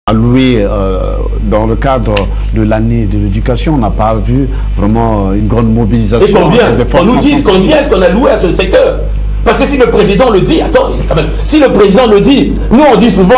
alloués dans le cadre de l'année de l'éducation. On n'a pas vu vraiment une grande mobilisation. Et combien? On nous dit combien est-ce qu'on a loué à ce secteur? Parce que si le président le dit, attends, quand même, si le président le dit, nous on dit souvent,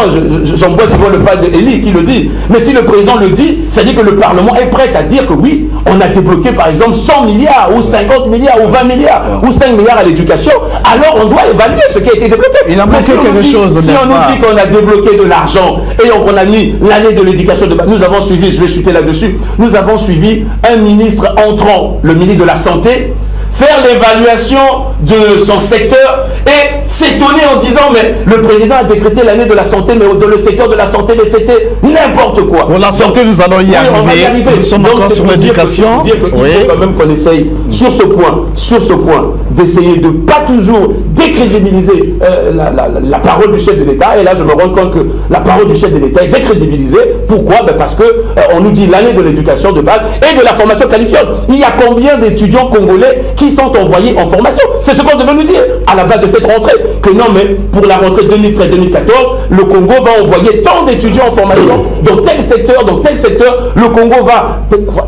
j'envoie souvent le père d'Élie qui le dit, mais si le président le dit, ça dit que le Parlement est prêt à dire que oui, on a débloqué par exemple 100 milliards, ou 50 milliards, ou 20 milliards, ou 5 milliards à l'éducation, alors on doit évaluer ce qui a été débloqué. Il a manqué quelque chose. Si on nous dit qu'on a débloqué de l'argent, et on a mis l'année de l'éducation, nous avons suivi, je vais chuter là-dessus, nous avons suivi un ministre entrant, le ministre de la Santé, faire l'évaluation de son secteur et s'étonner en disant mais le président a décrété l'année de la santé, mais dans le secteur de la santé, mais c'était n'importe quoi. Pour la santé, nous allons y arriver. On va y arriver. Nous sommes encore sur l'éducation. Il faut quand même qu'on essaye sur ce point, d'essayer de pas toujours décrédibiliser la parole du chef de l'État. Et là, je me rends compte que la parole du chef de l'État est décrédibilisée. Pourquoi? Parce que on nous dit l'année de l'éducation de base et de la formation qualifiante. Il y a combien d'étudiants congolais qui sont envoyés en formation? C'est ce qu'on devait nous dire à la base de cette rentrée, que non, mais pour la rentrée 2013-2014, le Congo va envoyer tant d'étudiants en formation dans tel secteur, le Congo va...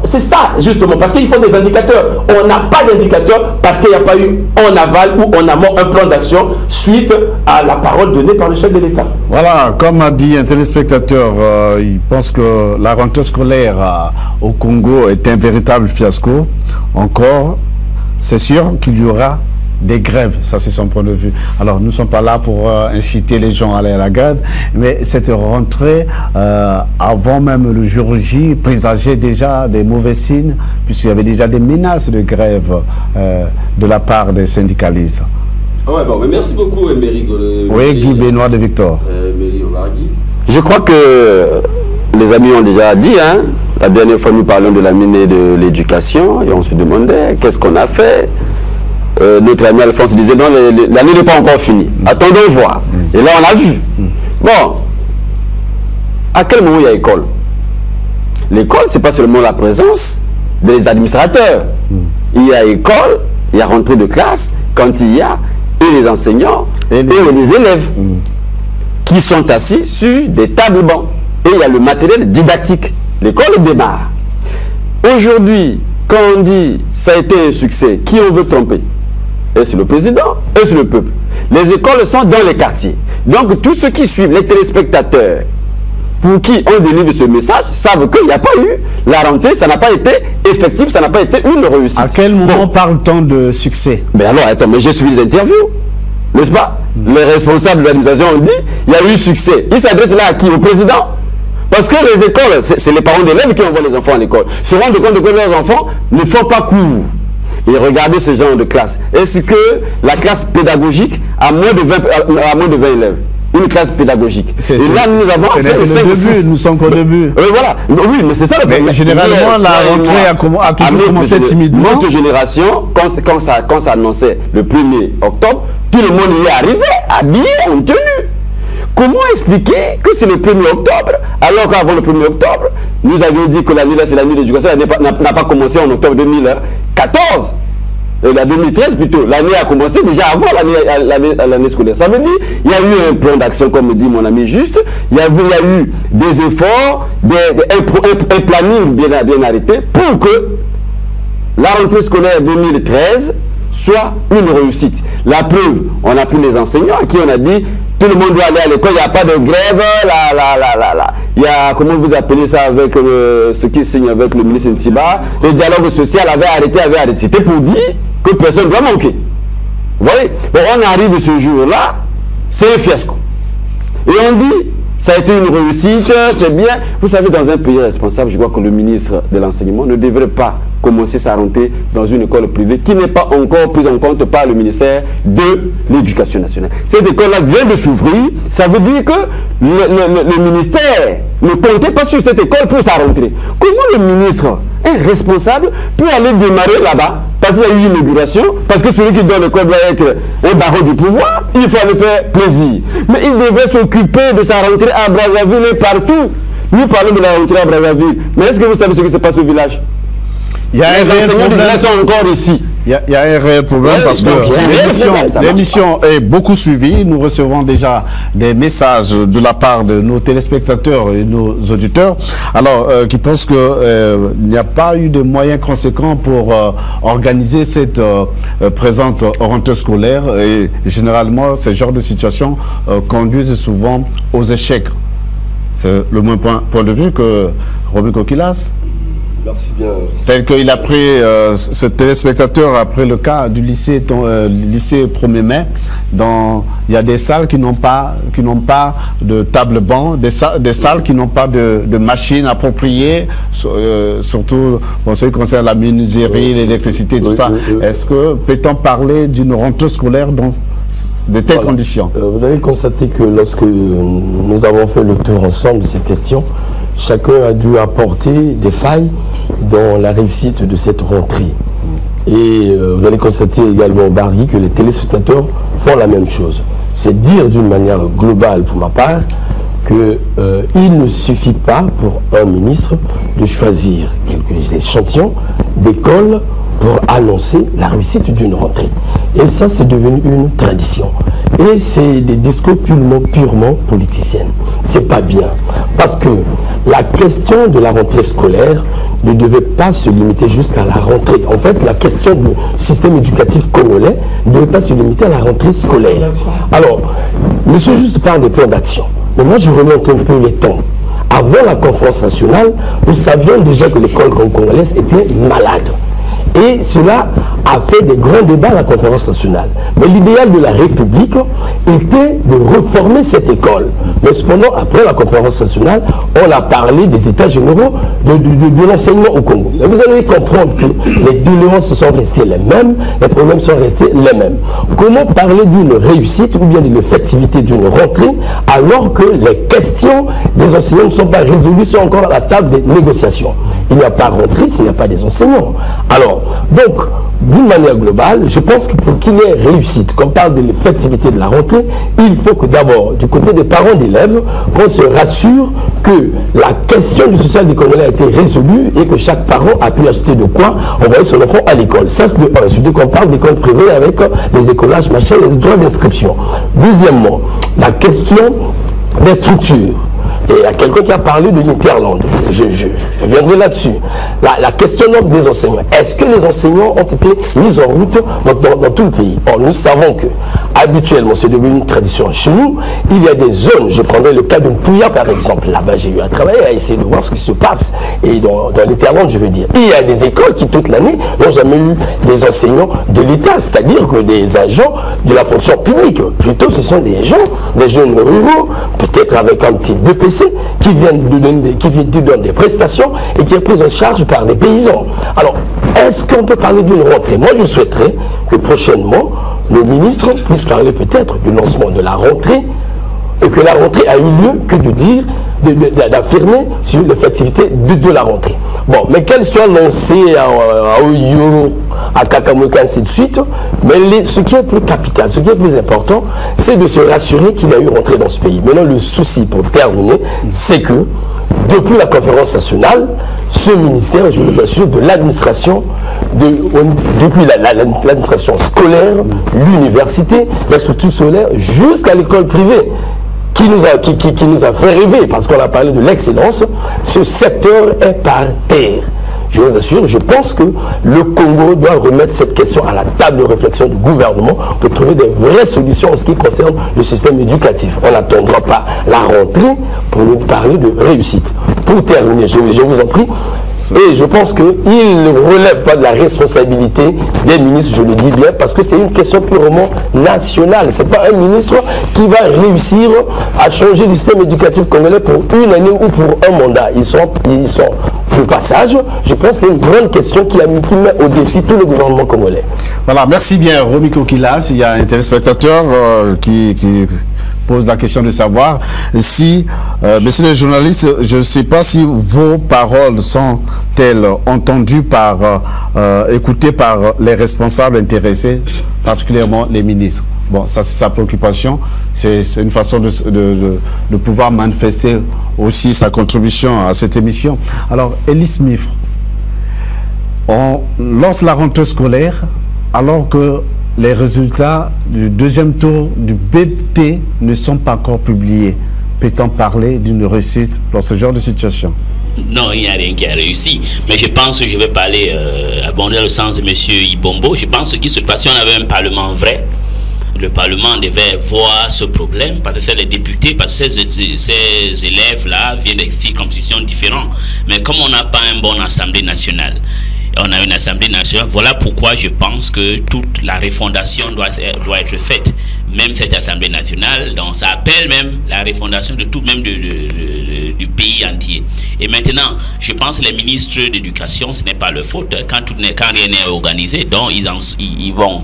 C'est ça, justement, parce qu'il faut des indicateurs. On n'a pas d'indicateurs parce qu'il n'y a pas eu en aval ou en amont un plan d'action suite à la parole donnée par le chef de l'État. Voilà, comme a dit un téléspectateur, il pense que la rentrée scolaire au Congo est un véritable fiasco. Encore, c'est sûr qu'il y aura des grèves, ça c'est son point de vue. Alors nous ne sommes pas là pour inciter les gens à aller à la grève, mais cette rentrée, avant même le jour J, présageait déjà des mauvais signes, puisqu'il y avait déjà des menaces de grève de la part des syndicalistes. Ouais, bon, mais merci beaucoup, Emery. Oui, Guy Benoît de Victor. Je crois que les amis ont déjà dit, hein, la dernière fois nous parlons de la minée de l'éducation et on se demandait qu'est-ce qu'on a fait. Notre ami Alphonse disait non, l'année n'est pas encore finie. Attendons voir. Et là on a vu. Bon, à quel moment il y a école? L'école, c'est pas seulement la présence des administrateurs. Il y a école, il y a rentrée de classe, quand il y a et les enseignants et les élèves qui sont assis sur des tables bancs. Et il y a le matériel didactique. L'école démarre. Aujourd'hui, quand on dit ça a été un succès, qui on veut tromper? Est-ce le président? Est-ce le peuple? Les écoles sont dans les quartiers. Donc tous ceux qui suivent, les téléspectateurs, pour qui on délivre ce message, savent qu'il n'y a pas eu la rentrée, ça n'a pas été effectif, ça n'a pas été une réussite. À quel moment parle-t-on de succès? Mais alors, attends, mais j'ai suivi les interviews, n'est-ce pas? Les responsables de l'administration ont dit, il y a eu succès. Ils s'adressent là à qui? Au président? Parce que les écoles, c'est les parents d'élèves qui envoient les enfants à l'école. Se rendent compte que leurs enfants ne font pas cours. Et regardez ce genre de classe. Est-ce que la classe pédagogique a moins de 20 élèves? Une classe pédagogique. Et là, nous avons nous sommes qu'au début. Voilà. Oui, mais c'est ça le problème. Généralement, la rentrée a toujours commencé timidement. Notre génération, quand ça annonçait le 1er octobre, tout le monde y est arrivé, habillé, en tenue. Comment expliquer que c'est le 1er octobre, alors qu'avant le 1er octobre, nous avions dit que l'année là, c'est l'année d'éducation, n'a pas commencé en octobre 2014, la 2013 plutôt. L'année a commencé déjà avant l'année scolaire. Ça veut dire qu'il y a eu un plan d'action, comme dit mon ami Juste, il y a eu des efforts, un planning bien arrêté pour que la rentrée scolaire 2013 soit une réussite. La preuve, on a pris les enseignants à qui on a dit tout le monde doit aller à l'école, il n'y a pas de grève, il y a, comment vous appelez ça avec ce qui signe avec le ministre Ntiba, le dialogue social avait arrêté. C'était pour dire que personne ne doit manquer. Vous voyez? Bon, on arrive ce jour-là, c'est un fiasco. Et on dit, ça a été une réussite, c'est bien. Vous savez, dans un pays responsable, je crois que le ministre de l'Enseignement ne devrait pas commencer sa rentrée dans une école privée qui n'est pas encore prise en compte par le ministère de l'Éducation nationale. Cette école-là vient de s'ouvrir, ça veut dire que le ministère ne comptait pas sur cette école pour sa rentrée. Comment le ministre, un responsable, peut aller démarrer là-bas parce qu'il y a eu une inauguration, parce que celui qui donne l'école doit être un baron du pouvoir, il faut aller faire plaisir. Mais il devait s'occuper de sa rentrée à Brazzaville et partout. Nous parlons de la rentrée à Brazzaville. Mais est-ce que vous savez ce qui se passe au village? Il y a les enseignants du village sont encore ici. Il y a un réel problème parce que l'émission est beaucoup suivie. Nous recevons déjà des messages de la part de nos téléspectateurs et nos auditeurs. Alors, qui pensent qu'il n'y a pas eu de moyens conséquents pour organiser cette présente rentrée scolaire. Et généralement, ce genre de situation conduisent souvent aux échecs. C'est le même point de vue que Romy Kokilas. Merci bien. Tel qu'il a pris, ce téléspectateur a pris le cas du lycée 1er mai. Il y a des salles qui n'ont pas de table-banc, des salles qui n'ont pas de machines appropriées, surtout en ce qui concerne la menuiserie, l'électricité, tout ça. Est-ce que peut-on parler d'une rentrée scolaire dans de telles conditions? Vous avez constaté que lorsque nous avons fait le tour ensemble de ces questions, chacun a dû apporter des failles dans la réussite de cette rentrée. Et vous allez constater également, Barry, que les téléspectateurs font la même chose. C'est dire d'une manière globale, pour ma part, qu'il ne suffit pas pour un ministre de choisir quelques échantillons d'écoles pour annoncer la réussite d'une rentrée. Et ça, c'est devenu une tradition. Et c'est des discours purement politiciens. C'est pas bien. Parce que la question de la rentrée scolaire ne devait pas se limiter jusqu'à la rentrée. En fait, la question du système éducatif congolais ne devait pas se limiter à la rentrée scolaire. Alors, monsieur juste parle des plans d'action. Mais moi, je remonte un peu les temps. Avant la conférence nationale, nous savions déjà que l'école congolaise était malade. Et cela a fait des grands débats à la conférence nationale. Mais l'idéal de la République était de reformer cette école. Mais cependant, après la conférence nationale, on a parlé des états généraux de l'enseignement au Congo. Et vous allez comprendre que les doléances sont restées les mêmes, les problèmes sont restés les mêmes. Comment parler d'une réussite ou bien de l'effectivité d'une rentrée alors que les questions des enseignants ne sont pas résolues, sont encore à la table des négociations? Il n'y a pas rentrée s'il n'y a pas des enseignants. Alors, donc, d'une manière globale, je pense que pour qu'il y ait réussite, qu'on parle de l'effectivité de la rentrée, il faut que d'abord, du côté des parents d'élèves, qu'on se rassure que la question du social des Congolais a été résolue et que chaque parent a pu acheter de quoi envoyer son enfant à l'école. Ça, c'est de un. Surtout qu'on parle d'école privée avec les écolages, machin, les droits d'inscription. Deuxièmement, la question des structures. Et il y a quelqu'un qui a parlé de l'Interland. Je viendrai là-dessus. La question donc des enseignants. Est-ce que les enseignants ont été mis en route dans tout le pays? Or, nous savons que, habituellement, c'est devenu une tradition chez nous. Il y a des zones, je prendrai le cas de Pouya par exemple. Là-bas, j'ai eu à travailler, à essayer de voir ce qui se passe. Et dans l'Interland, je veux dire. Il y a des écoles qui, toute l'année, n'ont jamais eu des enseignants de l'État, c'est-à-dire que des agents de la fonction publique. Plutôt, ce sont des gens, des jeunes ruraux, peut-être avec un petit BPC, qui viennent de donner des prestations et qui est prise en charge par des paysans. Alors, est-ce qu'on peut parler d'une rentrée? Moi, je souhaiterais que prochainement, le ministre puisse parler peut-être du lancement de la rentrée et que la rentrée a eu lieu que de dire, d'affirmer sur l'effectivité de la rentrée. Bon, mais qu'elle soit lancée à Oyo, à Kakamouka, ainsi de suite, mais ce qui est plus capital, ce qui est plus important, c'est de se rassurer qu'il y a eu rentrée dans ce pays. Maintenant, le souci, pour terminer, c'est que depuis la conférence nationale, ce ministère, je vous assure, de l'administration, depuis l'administration scolaire, l'université, la structure scolaire, jusqu'à l'école privée, qui nous a fait rêver, parce qu'on a parlé de l'excellence, ce secteur est par terre. Je vous assure, je pense que le Congo doit remettre cette question à la table de réflexion du gouvernement pour trouver des vraies solutions en ce qui concerne le système éducatif. On n'attendra pas la rentrée pour nous parler de réussite. Pour terminer, je vous en prie, et je pense qu'il ne relève pas de la responsabilité des ministres, je le dis bien, parce que c'est une question purement nationale. Ce n'est pas un ministre qui va réussir à changer le système éducatif congolais pour une année ou pour un mandat. Ils sont au passage. Je pense qu'il y a une grande question qui met au défi tout le gouvernement congolais. Voilà, merci bien Romy Kokilas. Il y a un téléspectateur qui pose la question de savoir si, messieurs les journalistes, je ne sais pas si vos paroles sont-elles entendues écoutées par les responsables intéressés, particulièrement les ministres. Bon, ça c'est sa préoccupation, c'est une façon de pouvoir manifester aussi sa contribution à cette émission. Alors, Elie Smith, on lance la rentrée scolaire, alors que les résultats du deuxième tour du BT ne sont pas encore publiés. Peut-on parler d'une réussite dans ce genre de situation? Non, il n'y a rien qui a réussi. Mais je pense que je vais parler, abonder le sens de M. Ibombo. Je pense qu'il se passe, si on avait un parlement vrai, le Parlement devait voir ce problème, parce que c'est les députés, parce que ces élèves-là viennent des circonscriptions différentes. Mais comme on n'a pas une bonne Assemblée nationale, on a une Assemblée nationale, voilà pourquoi je pense que toute la refondation doit être faite. Même cette Assemblée nationale, donc ça appelle même la refondation de tout, même du pays entier. Et maintenant, je pense que les ministres d'éducation, ce n'est pas leur faute. Quand rien n'est organisé, donc ils vont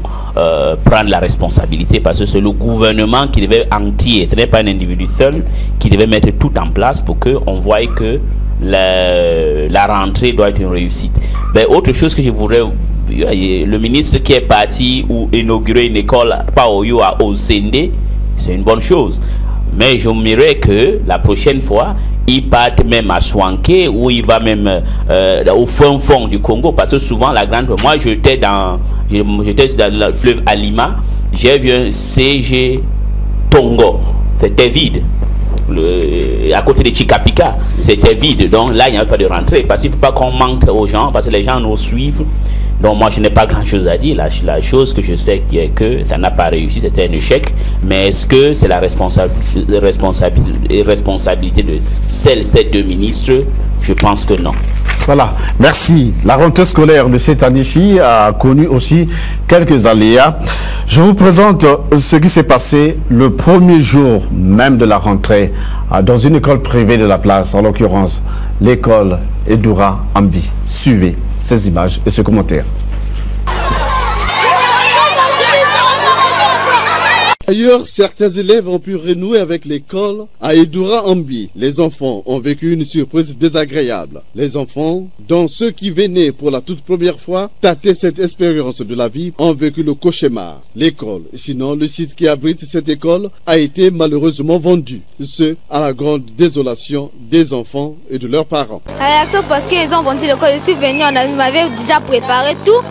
prendre la responsabilité, parce que c'est le gouvernement qui devait entier, ce n'est pas un individu seul, qui devait mettre tout en place pour qu'on voie que la rentrée doit être une réussite. Ben, autre chose que je voudrais, le ministre qui est parti ou inaugurer une école pas au Sendé, c'est une bonne chose, mais j'aimerais que la prochaine fois il parte même à Chouanké, ou il va même au fond du Congo, parce que souvent moi j'étais dans le fleuve Alima, j'ai vu un CG Tongo, c'était vide. À côté de Chikapika, c'était vide, donc là il n'y avait pas de rentrée, parce qu'il ne faut pas qu'on manque aux gens, parce que les gens nous suivent. Donc moi je n'ai pas grand chose à dire. La chose que je sais qui est que ça n'a pas réussi, c'était un échec, mais est-ce que c'est la responsabilité de ces deux ministres? Je pense que non. Voilà, merci. La rentrée scolaire de cette année-ci a connu aussi quelques aléas. Je vous présente ce qui s'est passé le premier jour même de la rentrée dans une école privée de la place, en l'occurrence l'école Edura Ambi. Suivez ces images et ce commentaire. Ailleurs, certains élèves ont pu renouer avec l'école à Edura Ambi. Les enfants ont vécu une surprise désagréable. Les enfants, dont ceux qui venaient pour la toute première fois tâter cette expérience de la vie, ont vécu le cauchemar. L'école, sinon le site qui abrite cette école, a été malheureusement vendu. Ce, à la grande désolation des enfants et de leurs parents. Réaction parce qu'ils ont vendu l'école. Je suis venu, on m'avait déjà préparé tout.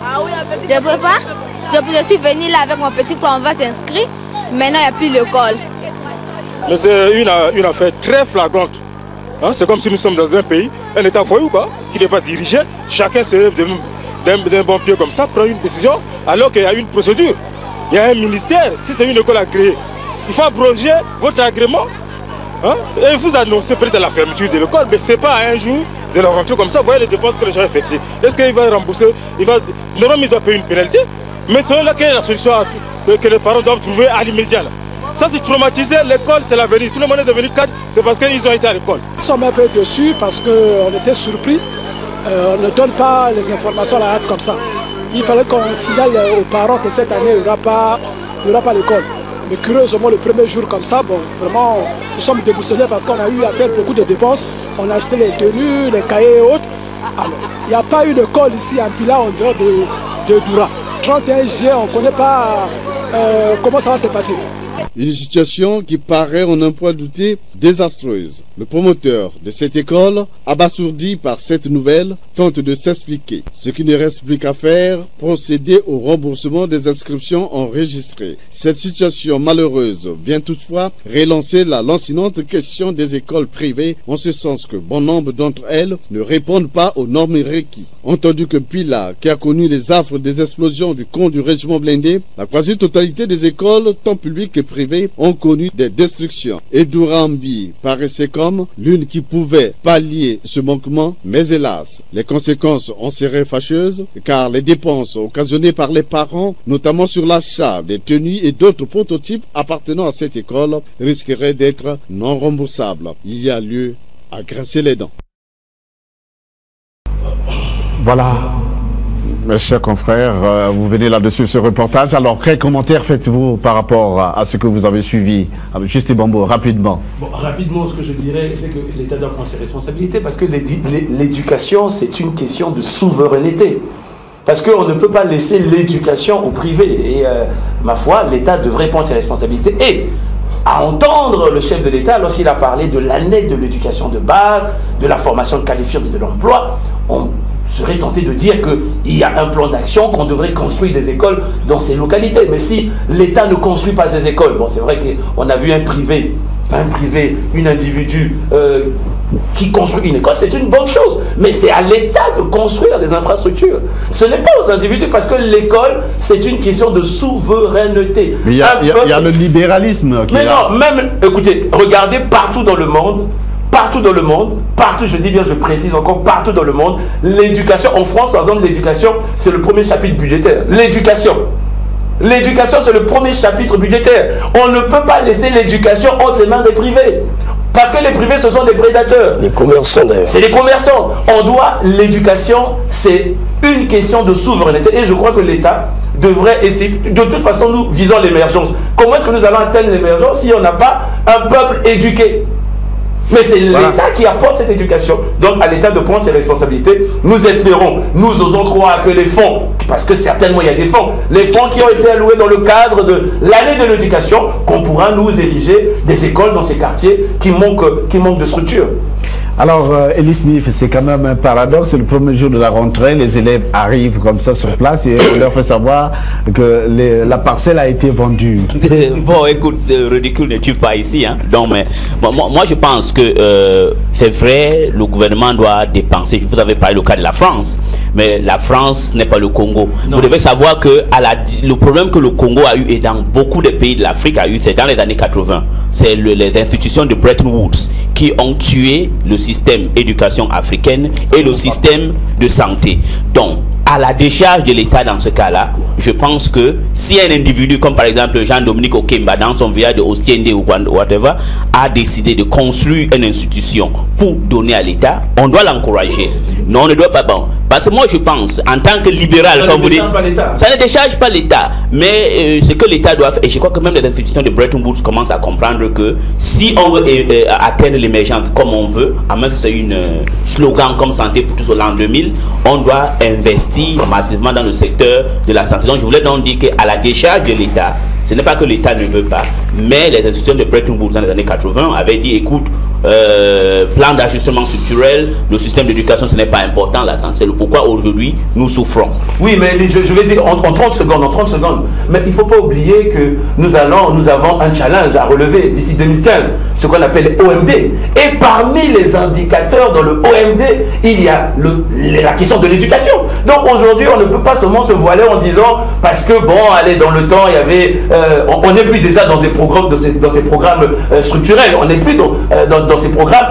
Je prépare. Je suis venu là avec mon petit frère, on va s'inscrire. Maintenant, il n'y a plus l'école. Mais c'est une affaire très flagrante. Hein? C'est comme si nous sommes dans un pays, un État voyou, quoi, qui n'est pas dirigé. Chacun se lève d'un bon pied comme ça, prend une décision, alors qu'il y a une procédure. Il y a un ministère. Si c'est une école agréée, il faut abroger votre agrément. Hein? Et vous annoncez peut-être la fermeture de l'école, mais ce n'est pas un jour de la rentrée comme ça. Vous voyez les dépenses que les gens effectuent. Est-ce qu'il va rembourser? Normalement, il doit payer une pénalité. Maintenant, là, quelle est la solution que les parents doivent trouver à l'immédiat? Ça, c'est traumatisé. L'école, c'est l'avenir. Tout le monde est devenu cadre, c'est parce qu'ils ont été à l'école. Nous sommes un peu dessus parce qu'on était surpris. On ne donne pas les informations à la hâte comme ça. Il fallait qu'on signale aux parents que cette année, il n'y aura pas l'école. Mais curieusement, le premier jour comme ça, bon, vraiment, nous sommes déboussolés parce qu'on a eu à faire beaucoup de dépenses. On a acheté les tenues, les cahiers et autres. Alors, il n'y a pas eu d'école ici en Pila, en dehors de Dura. 31 juillet, on ne connaît pas comment ça va se passer. Une situation qui paraît, on n'en peut douter, désastreuse. Le promoteur de cette école, abasourdi par cette nouvelle, tente de s'expliquer. Ce qui ne reste plus qu'à faire, procéder au remboursement des inscriptions enregistrées. Cette situation malheureuse vient toutefois relancer la lancinante question des écoles privées, en ce sens que bon nombre d'entre elles ne répondent pas aux normes requises. Entendu que Pila, qui a connu les affres des explosions du camp du régiment blindé, la quasi-totalité des écoles, tant publiques que privées, ont connu des destructions. Edura Ambi paraissait comme l'une qui pouvait pallier ce manquement, mais hélas, les conséquences en seraient fâcheuses, car les dépenses occasionnées par les parents, notamment sur l'achat des tenues et d'autres prototypes appartenant à cette école, risqueraient d'être non remboursables. Il y a lieu à grincer les dents. Voilà, mes chers confrères, vous venez là-dessus ce reportage. Alors, quel commentaire faites-vous par rapport à ce que vous avez suivi? Juste Ibombo, rapidement. Bon, rapidement, ce que je dirais, c'est que l'État doit prendre ses responsabilités parce que l'éducation, c'est une question de souveraineté. Parce qu'on ne peut pas laisser l'éducation au privé. Et ma foi, l'État devrait prendre ses responsabilités. Et à entendre le chef de l'État lorsqu'il a parlé de l'année de l'éducation de base, de la formation qualifiante et de l'emploi, serais tenté de dire qu'il y a un plan d'action, qu'on devrait construire des écoles dans ces localités. Mais si l'État ne construit pas ces écoles, bon, c'est vrai qu'on a vu un privé, un individu qui construit une école, c'est une bonne chose. Mais c'est à l'État de construire les infrastructures. Ce n'est pas aux individus, parce que l'école, c'est une question de souveraineté. Mais il y a le libéralisme qui est là. Mais non, même, écoutez, regardez partout dans le monde, partout, je dis bien, je précise encore, partout dans le monde, l'éducation, en France par exemple, l'éducation, c'est le premier chapitre budgétaire. L'éducation, c'est le premier chapitre budgétaire. On ne peut pas laisser l'éducation entre les mains des privés. Parce que les privés, ce sont des prédateurs. Les commerçants d'ailleurs. C'est des commerçants. L'éducation, c'est une question de souveraineté. Et je crois que l'État devrait essayer. De toute façon, nous visons l'émergence. Comment est-ce que nous allons atteindre l'émergence si on n'a pas un peuple éduqué? Mais c'est l'État qui apporte cette éducation. Donc à l'État de prendre ses responsabilités. Nous espérons, nous osons croire que les fonds, parce que certainement il y a des fonds, les fonds qui ont été alloués dans le cadre de l'année de l'éducation, qu'on pourra nous ériger des écoles dans ces quartiers qui manquent de structure. Alors, Elie Smith, c'est quand même un paradoxe. Le premier jour de la rentrée, les élèves arrivent comme ça sur place et on leur fait savoir que la parcelle a été vendue. Bon, écoute, le ridicule ne tue pas ici. Hein. Donc, mais, moi, je pense que c'est vrai, le gouvernement doit dépenser. Vous avez parlé le cas de la France, mais la France n'est pas le Congo. Non. Vous devez savoir que le problème que le Congo a eu et dans beaucoup de pays de l'Afrique a eu, c'est dans les années 80. C'est les institutions de Bretton Woods qui ont tué le système éducation africaine et le système de santé. Donc, à la décharge de l'État dans ce cas-là, je pense que si un individu comme par exemple Jean-Dominique Okemba dans son village de Ostiende ou whatever a décidé de construire une institution pour donner à l'État, on doit l'encourager. Non, on ne doit pas. Bon, parce que moi je pense, en tant que libéral, comme vous dites, ça ne décharge pas l'État. Mais ce que l'État doit faire, et je crois que même les institutions de Bretton Woods commencent à comprendre que si on veut atteindre l'émergence comme on veut, à même si c'est une slogan comme santé pour tous au l'an 2000, on doit investir massivement dans le secteur de la santé. Donc je voulais donc dire qu'à la décharge de l'État, ce n'est pas que l'État ne veut pas, mais les institutions de Bretton Woods dans les années 80 avaient dit, écoute, plan d'ajustement structurel, le système d'éducation, ce n'est pas important, la santé. C'est le pourquoi aujourd'hui nous souffrons. Oui, mais je vais dire en 30 secondes, mais il ne faut pas oublier que nous avons un challenge à relever d'ici 2015, ce qu'on appelle les OMD. Et parmi les indicateurs dans le OMD, il y a la question de l'éducation. Donc aujourd'hui, on ne peut pas seulement se voiler en disant, parce que bon, allez, dans le temps, il y avait, on n'est plus déjà dans ces programmes, dans ces programmes structurels, on n'est plus dans ces programmes.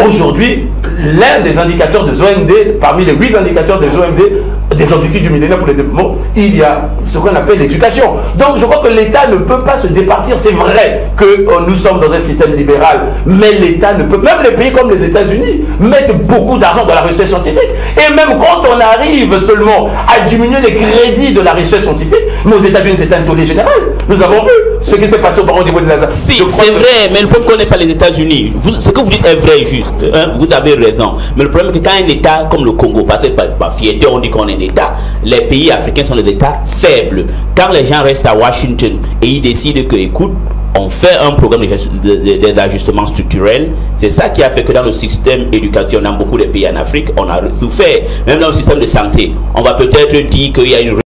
Aujourd'hui, l'un des indicateurs des OMD, parmi les 8 indicateurs des OMD, des objectifs du millénaire pour le développement, il y a ce qu'on appelle l'éducation. Donc je crois que l'État ne peut pas se départir. C'est vrai que nous sommes dans un système libéral, mais l'État ne peut, même les pays comme les États-Unis mettent beaucoup d'argent dans la recherche scientifique. Et même quand on arrive seulement à diminuer les crédits de la recherche scientifique, mais aux États-Unis c'est un tollé général. Nous avons vu ce qui s'est passé au niveau de la... Si, c'est vrai, mais le problème qu'on n'est pas les États-Unis. Ce que vous dites est vrai et juste. Hein, vous avez raison. Mais le problème est que quand un État comme le Congo, parce que par fierté on dit qu'on est un État, les pays africains sont des États faibles. Quand les gens restent à Washington et ils décident que, écoute, on fait un programme d'ajustement structurel, c'est ça qui a fait que dans le système éducatif, dans beaucoup de pays en Afrique, on a souffert. Même dans le système de santé, on va peut-être dire qu'il y a une